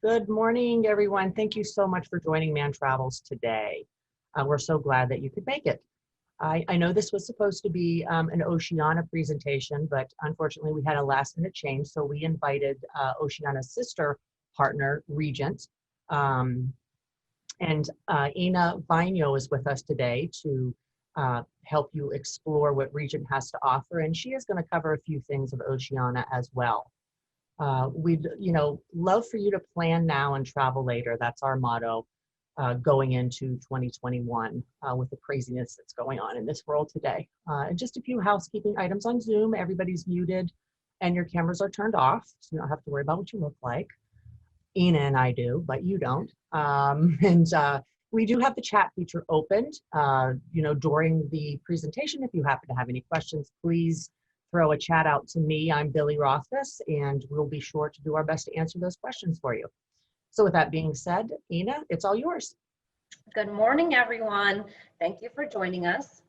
Good morning, everyone. Thank you so much for joining Mann Travels today. We're so glad that you could make it. I know this was supposed to be an Oceania presentation, but unfortunately we had a last-minute change, so we invited Oceania's sister partner, Regent. Ina Vaino is with us today to help you explore what Regent has to offer, and she is going to cover a few things of Oceania as well. We'd love for you to plan now and travel later. That's our motto going into 2021 with the craziness that's going on in this world today. And just a few housekeeping items on Zoom. Everybody's muted and your cameras are turned off, so you don't have to worry about what you look like. Ina and I do, but you don't. We do have the chat feature opened. During the presentation, if you happen to have any questions, please throw a chat out to me. I'm Billy Rothfuss, and we'll be sure to do our best to answer those questions for you. So with that being said, Ina, it's all yours. Good morning, everyone. Thank you for joining us.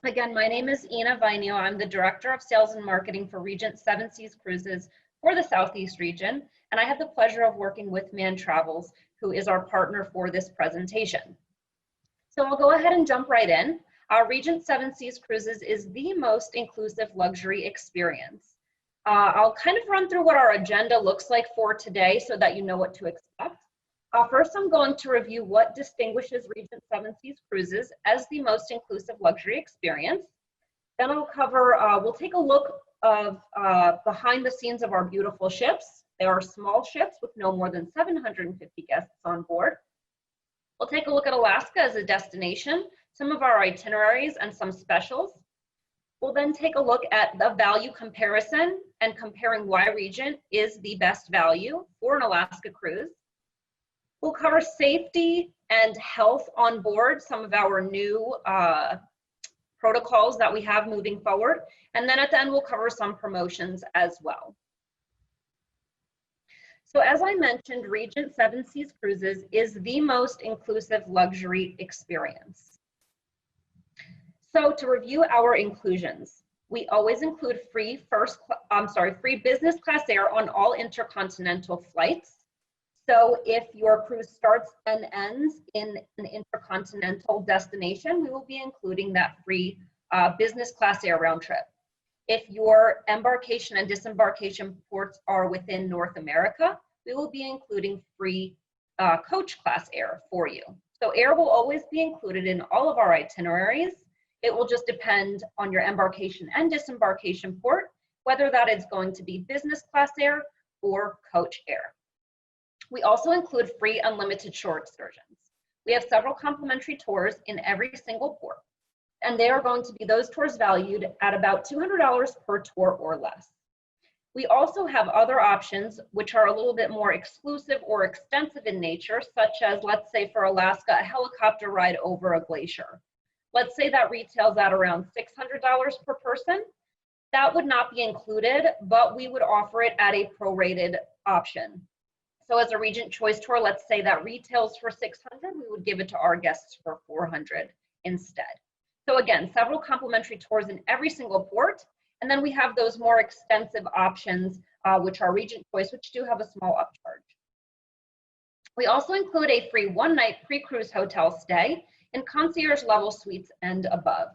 Again, my name is Ina Vaino. I'm the Director of Sales and Marketing for Regent Seven Seas Cruises for the Southeast region, and I have the pleasure of working with Mann Travels, who is our partner for this presentation. So I'll go ahead and jump right in. Regent Seven Seas Cruises is the most inclusive luxury experience. I'll kind of run through what our agenda looks like for today so that you know what to expect. First, I'm going to review what distinguishes Regent Seven Seas Cruises as the most inclusive luxury experience. Then I'll cover, we'll take a look of behind the scenes of our beautiful ships. They are small ships with no more than 750 guests on board. We'll take a look at Alaska as a destination, some of our itineraries and some specials. We'll then take a look at the value comparison and comparing why Regent is the best value for an Alaska cruise. We'll cover safety and health on board, some of our new protocols that we have moving forward. And then at the end, we'll cover some promotions as well. So as I mentioned, Regent Seven Seas Cruises is the most inclusive luxury experience. So to review our inclusions, we always include free business class air on all intercontinental flights. So if your cruise starts and ends in an intercontinental destination, we will be including that free business class air round trip. If your embarkation and disembarkation ports are within North America, we will be including free coach class air for you. So air will always be included in all of our itineraries. It will just depend on your embarkation and disembarkation port, whether that is going to be business class air or coach air. We also include free unlimited shore excursions. We have several complimentary tours in every single port, and they are going to be those tours valued at about $200 per tour or less. We also have other options which are a little bit more exclusive or extensive in nature, such as, let's say for Alaska, a helicopter ride over a glacier. Let's say that retails at around $600 per person. That would not be included, but we would offer it at a prorated option. So as a Regent Choice Tour, let's say that retails for $600, we would give it to our guests for $400 instead. So again, several complimentary tours in every single port. And then we have those more extensive options, which are Regent Choice, which do have a small upcharge. We also include a free one-night pre-cruise hotel stay in concierge level suites and above.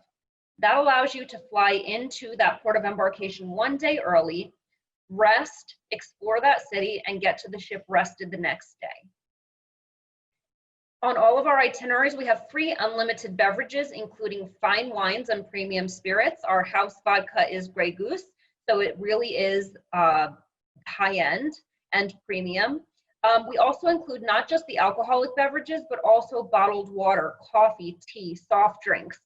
That allows you to fly into that port of embarkation one day early, rest, explore that city, and get to the ship rested the next day. On all of our itineraries, we have free unlimited beverages, including fine wines and premium spirits. Our house vodka is Grey Goose, so it really is high-end and premium. We also include not just the alcoholic beverages, but also bottled water, coffee, tea, soft drinks.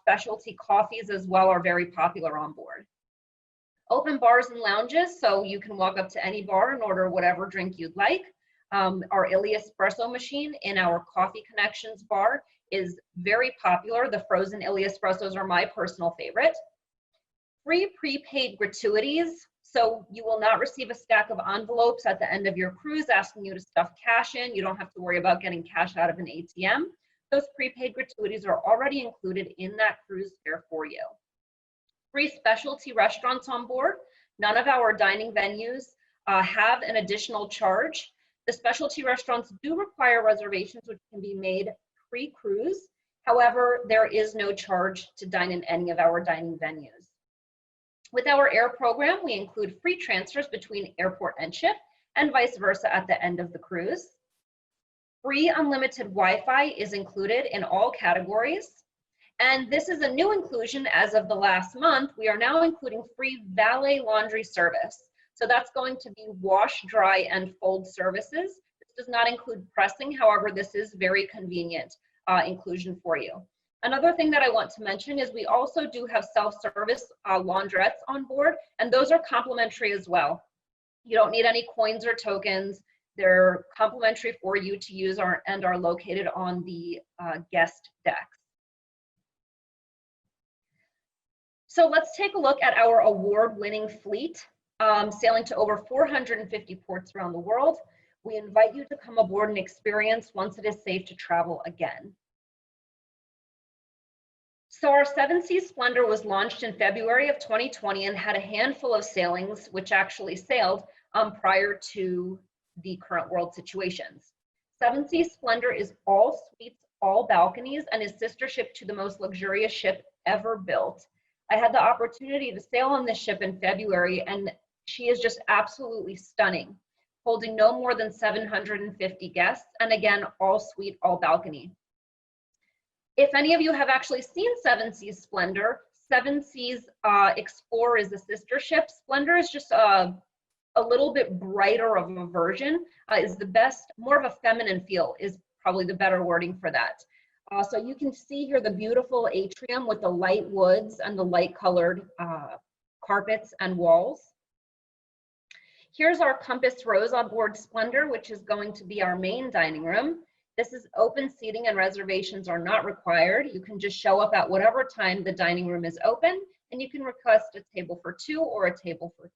Specialty coffees as well are very popular on board. Open bars and lounges, so you can walk up to any bar and order whatever drink you'd like. Our Illy espresso machine in our Coffee Connections bar is very popular. The frozen Illy espressos are my personal favorite. Free prepaid gratuities. So you will not receive a stack of envelopes at the end of your cruise asking you to stuff cash in. You don't have to worry about getting cash out of an ATM. Those prepaid gratuities are already included in that cruise fare for you. Free specialty restaurants on board. None of our dining venues have an additional charge. The specialty restaurants do require reservations, which can be made pre-cruise. However, there is no charge to dine in any of our dining venues. With our air program, we include free transfers between airport and ship and vice versa at the end of the cruise. Free unlimited Wi-Fi is included in all categories. And this is a new inclusion as of the last month. We are now including free valet laundry service. So that's going to be wash, dry, and fold services. This does not include pressing. However, this is very convenient inclusion for you. Another thing that I want to mention is we also do have self-service laundrettes on board, and those are complimentary as well. You don't need any coins or tokens. They're complimentary for you to use and are located on the guest decks. So let's take a look at our award-winning fleet, sailing to over 450 ports around the world. We invite you to come aboard and experience once it is safe to travel again. So our Seven Seas Splendor was launched in February of 2020 and had a handful of sailings, which actually sailed prior to the current world situations. Seven Seas Splendor is all suites, all balconies, and is sister ship to the most luxurious ship ever built. I had the opportunity to sail on this ship in February, and she is just absolutely stunning, holding no more than 750 guests, and again, all suite, all balcony. If any of you have actually seen Seven Seas Splendor, Seven Seas Explorer is the sister ship. Splendor is just a little bit brighter of a version, is the best, more of a feminine feel is probably the better wording for that. So you can see here the beautiful atrium with the light woods and the light colored carpets and walls. Here's our Compass Rose on board Splendor, which is going to be our main dining room. This is open seating and reservations are not required. You can just show up at whatever time the dining room is open, and you can request a table for 2 or a table for 3.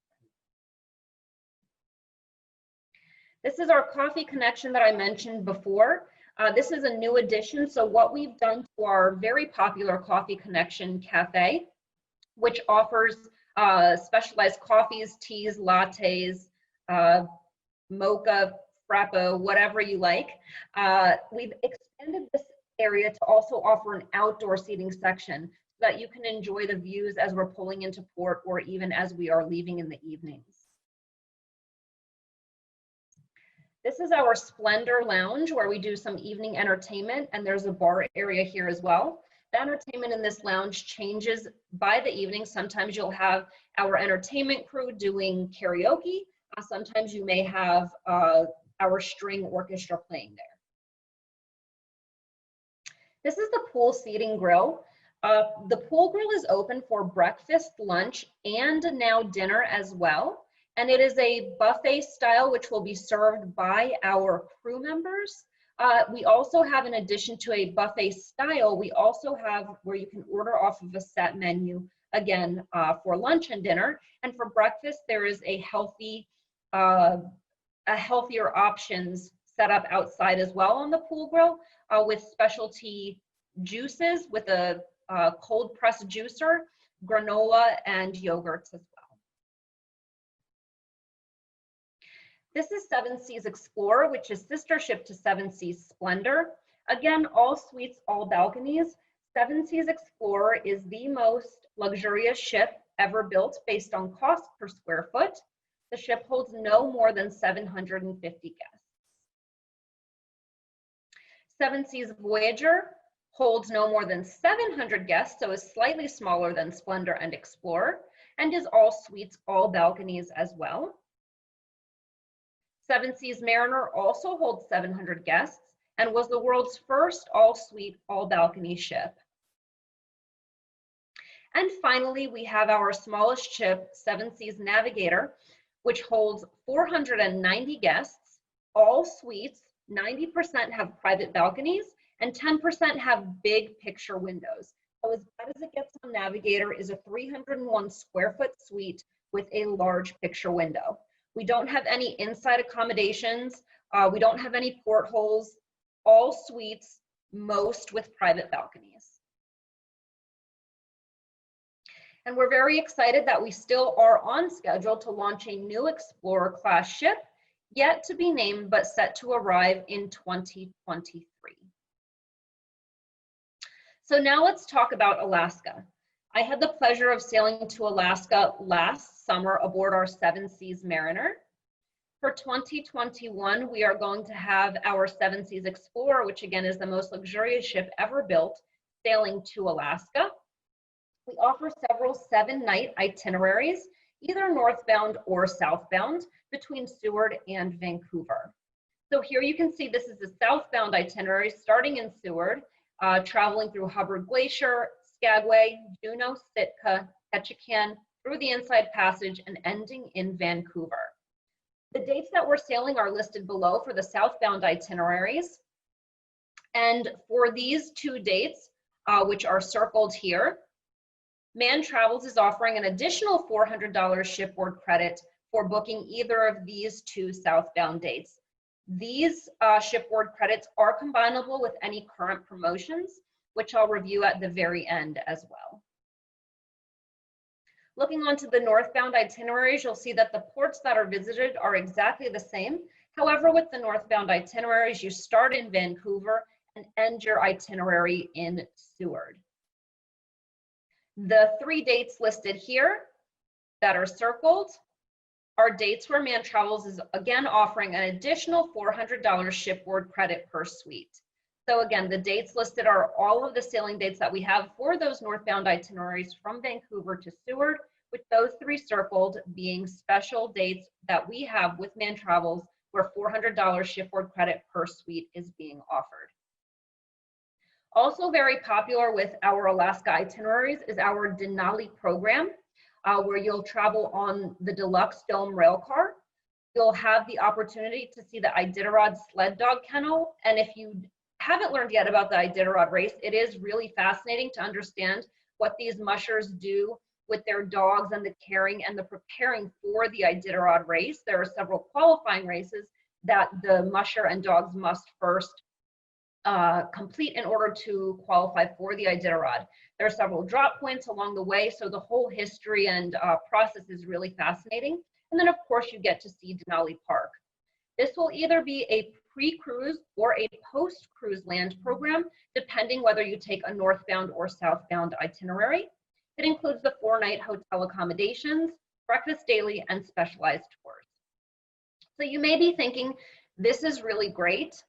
This is our coffee connection that I mentioned before. This is a new addition. So what we've done to our very popular Coffee Connection Cafe, which offers specialized coffees, teas, lattes, mocha, frappo, whatever you like. We've extended this area to also offer an outdoor seating section so that you can enjoy the views as we're pulling into port or even as we are leaving in the evenings. This is our Splendor Lounge where we do some evening entertainment, and there's a bar area here as well. The entertainment in this lounge changes by the evening. Sometimes you'll have our entertainment crew doing karaoke. Sometimes you may have our string orchestra playing there. This is the pool seating grill. The pool grill is open for breakfast, lunch, and now dinner as well. And it is a buffet style, which will be served by our crew members. We also have, in addition to a buffet style, we also have where you can order off of a set menu, again, for lunch and dinner. And for breakfast, there is a healthier options set up outside as well on the pool grill with specialty juices with a cold press juicer, granola, and yogurts as well. This is Seven Seas Explorer, which is sister ship to Seven Seas Splendor. Again, all suites, all balconies. Seven Seas Explorer is the most luxurious ship ever built based on cost per square foot. The ship holds no more than 750 guests. Seven Seas Voyager holds no more than 700 guests, so is slightly smaller than Splendor and Explorer, and is all suites, all balconies as well. Seven Seas Mariner also holds 700 guests and was the world's first all-suite, all-balcony ship. And finally, we have our smallest ship, Seven Seas Navigator, which holds 490 guests, all suites. 90% have private balconies, and 10% have big picture windows. So as bad as it gets on Navigator is a 301 square foot suite with a large picture window. We don't have any inside accommodations. We don't have any portholes, all suites, most with private balconies. And we're very excited that we still are on schedule to launch a new Explorer class ship yet to be named but set to arrive in 2023. So now let's talk about Alaska. I had the pleasure of sailing to Alaska last summer aboard our Seven Seas Mariner. For 2021, we are going to have our Seven Seas Explorer, which again is the most luxurious ship ever built, sailing to Alaska. We offer several 7-night itineraries, either northbound or southbound, between Seward and Vancouver. So here you can see this is the southbound itinerary starting in Seward, traveling through Hubbard Glacier, Skagway, Juneau, Sitka, Ketchikan, through the Inside Passage, and ending in Vancouver. The dates that we're sailing are listed below for the southbound itineraries. And for these 2 dates, which are circled here, Mann Travels is offering an additional $400 shipboard credit for booking either of these 2 southbound dates. These shipboard credits are combinable with any current promotions, which I'll review at the very end as well. Looking onto the northbound itineraries, you'll see that the ports that are visited are exactly the same. However, with the northbound itineraries, you start in Vancouver and end your itinerary in Seward. The 3 dates listed here that are circled are dates where Mann Travels is again offering an additional $400 shipboard credit per suite. So again, the dates listed are all of the sailing dates that we have for those northbound itineraries from Vancouver to Seward, with those 3 circled being special dates that we have with Mann Travels where $400 shipboard credit per suite is being offered. Also very popular with our Alaska itineraries is our Denali program, where you'll travel on the deluxe dome rail car. You'll have the opportunity to see the Iditarod sled dog kennel. And if you haven't learned yet about the Iditarod race, it is really fascinating to understand what these mushers do with their dogs and the caring and the preparing for the Iditarod race. There are several qualifying races that the musher and dogs must first complete in order to qualify for the Iditarod. There are several drop points along the way, so the whole history and process is really fascinating. And then of course you get to see Denali Park. This will either be a pre-cruise or a post-cruise land program, depending whether you take a northbound or southbound itinerary. It includes the 4-night hotel accommodations, breakfast daily, and specialized tours. So you may be thinking, this is really great.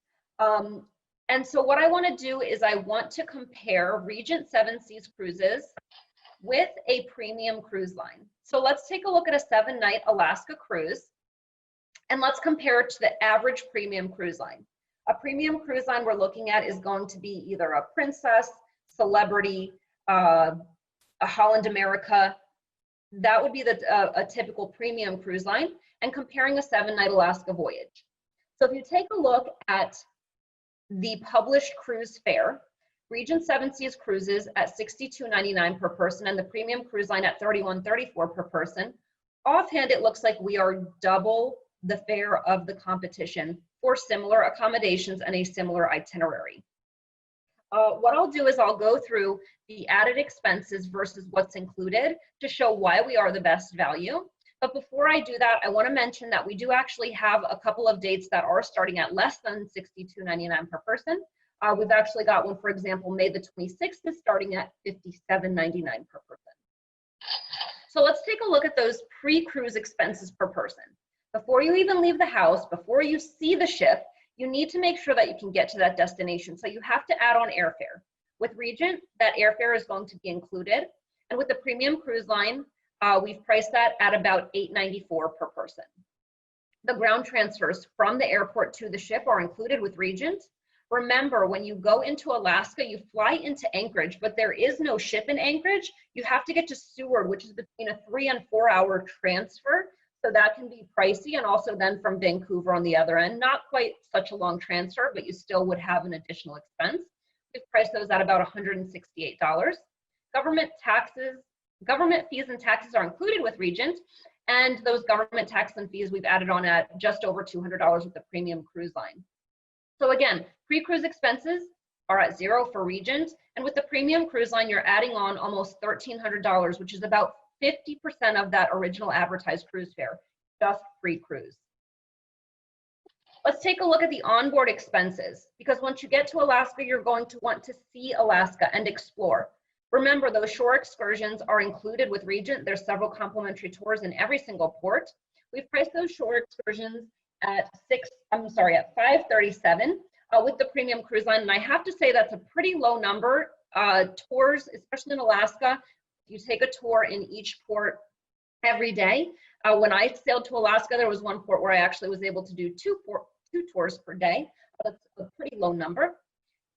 And so what I want to do is I want to compare Regent Seven Seas Cruises with a premium cruise line. So let's take a look at a 7-night Alaska cruise, and let's compare it to the average premium cruise line. A premium cruise line we're looking at is going to be either a Princess, Celebrity, a Holland America. That would be a typical premium cruise line, and comparing a 7-night Alaska voyage. So if you take a look at the published cruise fare, Regent Seven Seas Cruises at $62.99 per person and the premium cruise line at $31.34 per person. Offhand, it looks like we are double the fare of the competition for similar accommodations and a similar itinerary. What I'll do is I'll go through the added expenses versus what's included to show why we are the best value. But before I do that, I want to mention that we do actually have a couple of dates that are starting at less than $62.99 per person. We've actually got one, for example, May the 26th is starting at $57.99 per person. So let's take a look at those pre-cruise expenses per person. Before you even leave the house, before you see the ship, you need to make sure that you can get to that destination. So you have to add on airfare. With Regent, that airfare is going to be included. And with the premium cruise line, we've priced that at about $8.94 per person. The ground transfers from the airport to the ship are included with Regent. Remember, when you go into Alaska, you fly into Anchorage, but there is no ship in Anchorage. You have to get to Seward, which is between a 3 and 4 hour transfer. So that can be pricey, and also then from Vancouver on the other end. Not quite such a long transfer, but you still would have an additional expense. We've priced those at about $168. Government fees and taxes are included with Regent, and those government tax and fees we've added on at just over $200 with the premium cruise line. So again, pre-cruise expenses are at $0 for Regent, and with the premium cruise line, you're adding on almost $1,300, which is about 50% of that original advertised cruise fare, just pre-cruise. Let's take a look at the onboard expenses, because once you get to Alaska, you're going to want to see Alaska and explore. Remember, those shore excursions are included with Regent. There's several complimentary tours in every single port. We've priced those shore excursions at $537 with the premium cruise line. And I have to say that's a pretty low number. Tours, especially in Alaska, you take a tour in each port every day. When I sailed to Alaska, there was one port where I actually was able to do two tours per day. That's a pretty low number.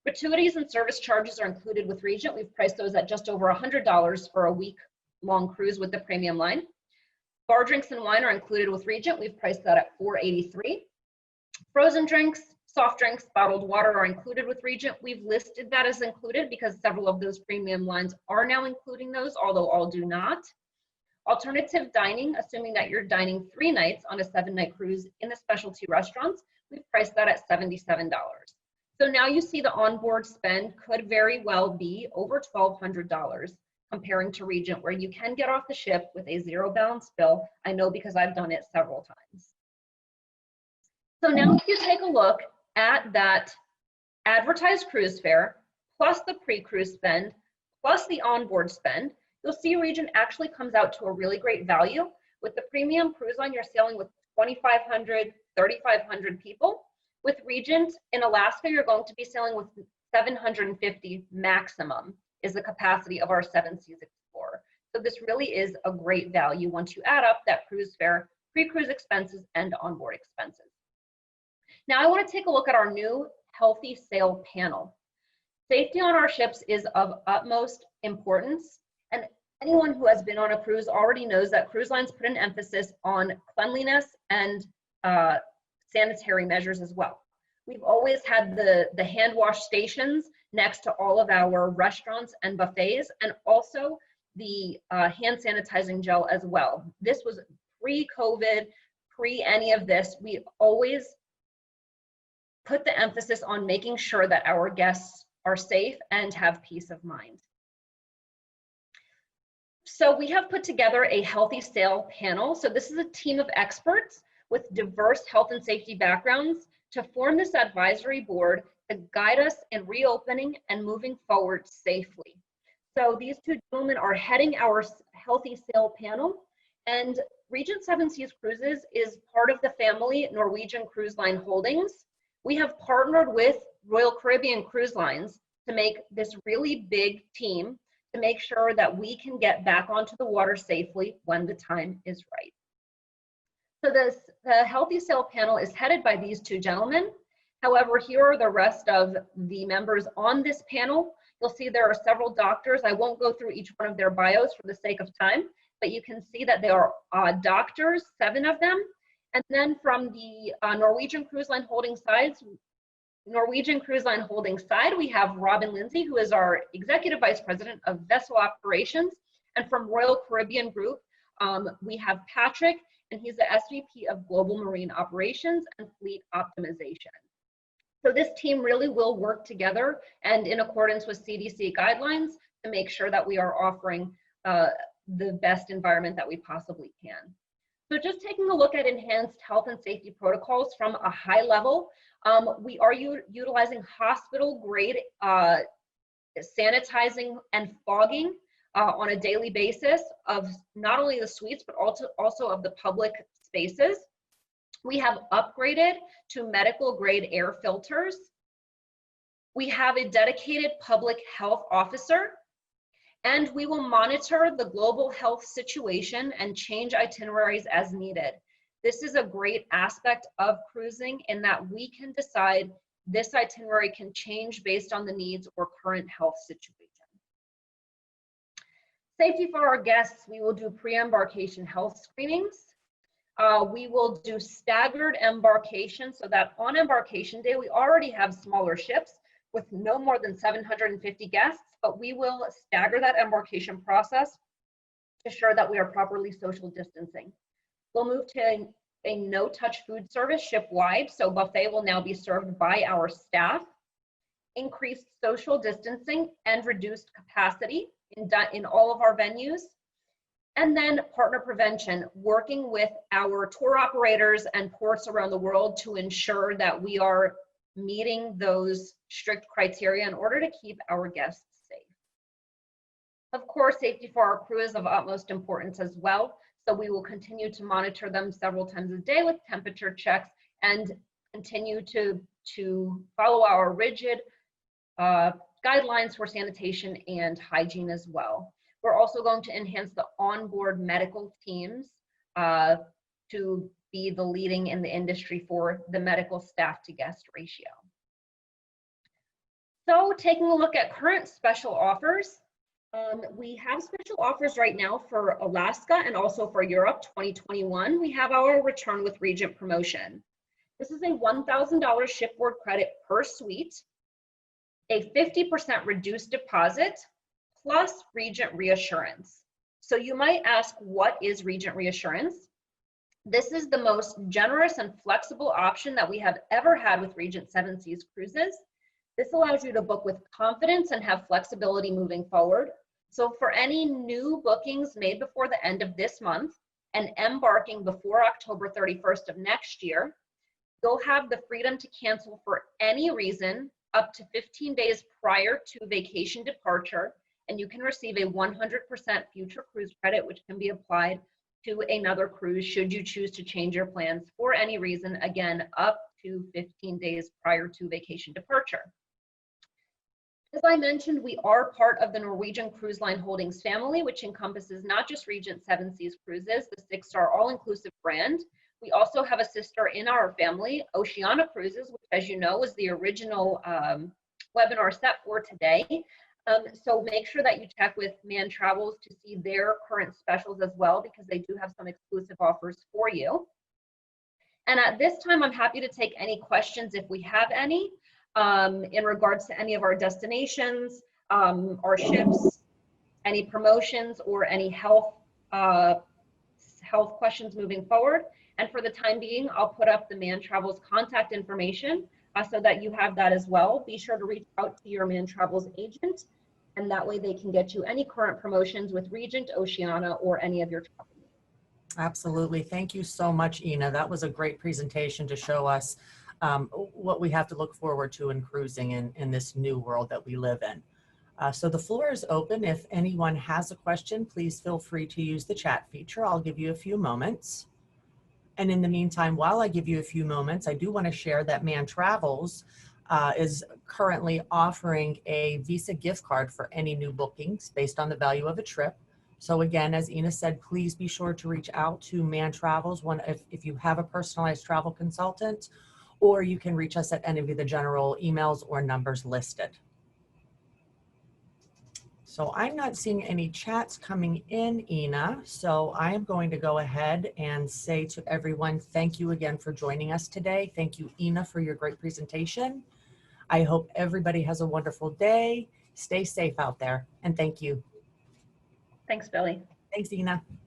Gratuities and service charges are included with Regent. We've priced those at just over $100 for a week-long cruise with the premium line. Bar drinks and wine are included with Regent. We've priced that at $483. Frozen drinks, soft drinks, bottled water are included with Regent. We've listed that as included because several of those premium lines are now including those, although all do not. Alternative dining, assuming that you're dining 3 nights on a 7-night cruise in the specialty restaurants, we've priced that at $77. So now you see the onboard spend could very well be over $1,200 comparing to Regent, where you can get off the ship with a zero balance bill. I know because I've done it several times. So now if you take a look at that advertised cruise fare, plus the pre-cruise spend, plus the onboard spend, you'll see Regent actually comes out to a really great value. With the premium cruise line, you're sailing with 2,500, 3,500 people. With Regent in Alaska, you're going to be sailing with 750 maximum is the capacity of our 7 Seas Explorer. So this really is a great value once you add up that cruise fare, pre-cruise expenses, and onboard expenses. Now I want to take a look at our new Healthy Sail panel. Safety on our ships is of utmost importance, and anyone who has been on a cruise already knows that cruise lines put an emphasis on cleanliness and sanitary measures as well. We've always had the hand wash stations next to all of our restaurants and buffets, and also the hand sanitizing gel as well. This was pre-COVID, pre any of this. We always put the emphasis on making sure that our guests are safe and have peace of mind. So we have put together a Healthy Sail panel. So this is a team of experts with diverse health and safety backgrounds to form this advisory board to guide us in reopening and moving forward safely. So these 2 gentlemen are heading our Healthy Sail panel, and Regent 7 Seas Cruises is part of the family Norwegian Cruise Line Holdings. We have partnered with Royal Caribbean Cruise Lines to make this really big team to make sure that we can get back onto the water safely when the time is right. So the Healthy Sail panel is headed by these 2 gentlemen. However, here are the rest of the members on this panel. You'll see there are several doctors. I won't go through each one of their bios for the sake of time, but you can see that they are doctors, 7 of them. And then from the Norwegian Cruise Line Holdings side, we have Robin Lindsay, who is our Executive Vice President of Vessel Operations. And from Royal Caribbean Group, we have Patrick, and he's the SVP of Global Marine Operations and Fleet Optimization. So this team really will work together and in accordance with CDC guidelines to make sure that we are offering the best environment that we possibly can. So just taking a look at enhanced health and safety protocols from a high level, we are utilizing hospital grade sanitizing and fogging on a daily basis of not only the suites, but also of the public spaces. We have upgraded to medical grade air filters. We have a dedicated public health officer, and we will monitor the global health situation and change itineraries as needed. This is a great aspect of cruising in that we can decide this itinerary can change based on the needs or current health situation. Safety for our guests, we will do pre-embarkation health screenings. We will do staggered embarkation so that on embarkation day, we already have smaller ships with no more than 750 guests, but we will stagger that embarkation process to ensure that we are properly social distancing. We'll move to a no-touch food service ship-wide, so buffet will now be served by our staff. Increased social distancing and reduced capacity in all of our venues. And then partner prevention, working with our tour operators and ports around the world to ensure that we are meeting those strict criteria in order to keep our guests safe. Of course, safety for our crew is of utmost importance as well. So we will continue to monitor them several times a day with temperature checks and continue to follow our rigid guidelines for sanitation and hygiene as well. We're also going to enhance the onboard medical teams to be the leading in the industry for the medical staff to guest ratio. So taking a look at current special offers, we have special offers right now for Alaska and also for Europe 2021. We have our Return with Regent promotion. This is a $1,000 shipboard credit per suite, a 50% reduced deposit, plus Regent Reassurance. So you might ask, what is Regent Reassurance? This is the most generous and flexible option that we have ever had with Regent Seven Seas Cruises. This allows you to book with confidence and have flexibility moving forward. So for any new bookings made before the end of this month and embarking before October 31st of next year, you'll have the freedom to cancel for any reason up to 15 days prior to vacation departure, and you can receive a 100% future cruise credit, which can be applied to another cruise should you choose to change your plans for any reason, again, up to 15 days prior to vacation departure. As I mentioned, we are part of the Norwegian Cruise Line Holdings family, which encompasses not just Regent Seven Seas Cruises, the 6-star all-inclusive brand. We also have a sister in our family, Oceania Cruises, which, as you know, was the original webinar set for today. So make sure that you check with Mann Travels to see their current specials as well, because they do have some exclusive offers for you. And at this time, I'm happy to take any questions if we have any. In regards to any of our destinations, our ships, any promotions, or any health questions moving forward. And for the time being, I'll put up the Mann Travels contact information so that you have that as well. Be sure to reach out to your Mann Travels agent, and that way they can get you any current promotions with Regent, Oceania, or any of your travel needs. Absolutely. Thank you so much, Ina. That was a great presentation to show us what we have to look forward to in cruising in this new world that we live in. So the floor is open. If anyone has a question, please feel free to use the chat feature. I'll give you a few moments. And in the meantime, while I give you a few moments, I do want to share that Mann Travels is currently offering a Visa gift card for any new bookings based on the value of a trip. So again, as Ina said, please be sure to reach out to Mann Travels if you have a personalized travel consultant, or you can reach us at any of the general emails or numbers listed. So I'm not seeing any chats coming in, Ina. So I am going to go ahead and say to everyone, thank you again for joining us today. Thank you, Ina, for your great presentation. I hope everybody has a wonderful day. Stay safe out there, and thank you. Thanks, Billy. Thanks, Ina.